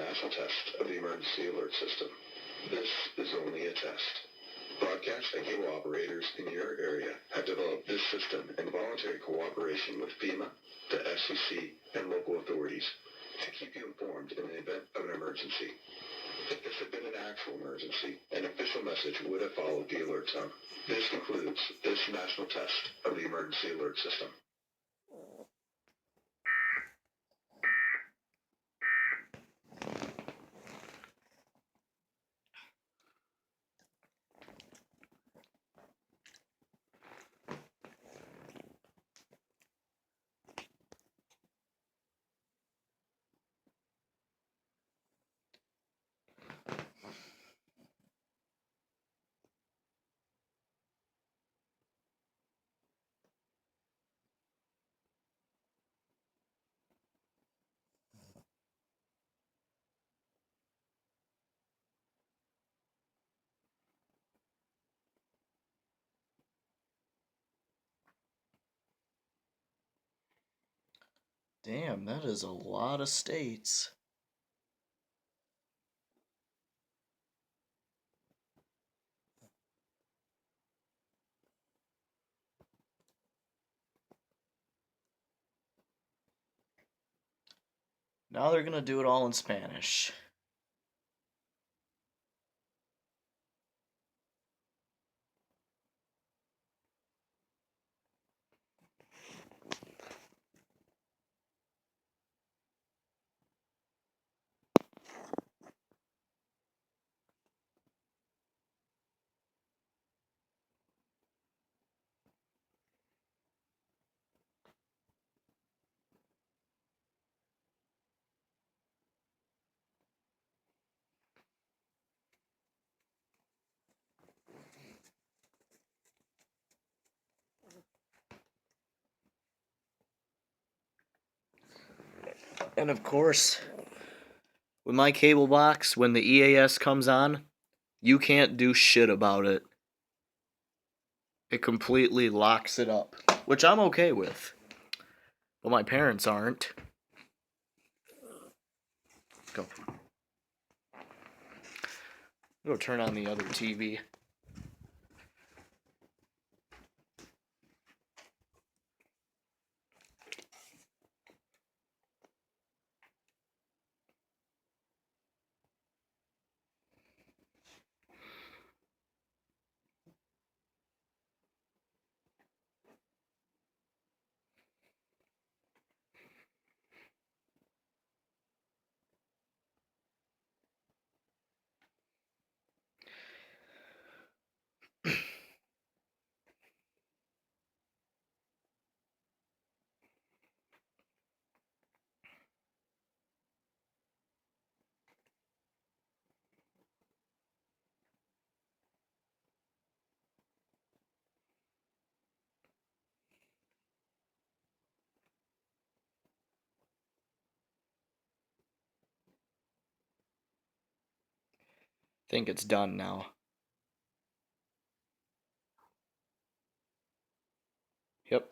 national test of the emergency alert system. This is only a test. Broadcast and cable operators in your area have developed this system in voluntary cooperation with FEMA, the FCC, and local authorities to keep you informed in the event of an emergency. If this had been an actual emergency, an official message would have followed the alert tone. This concludes this national test of the emergency alert system. Damn, that is a lot of states. Now they're gonna do it all in Spanish. And of course, with my cable box, when the EAS comes on, you can't do shit about it. It completely locks it up, which I'm okay with. But my parents aren't. Go. Go turn on the other TV. Think it's done now. Yep.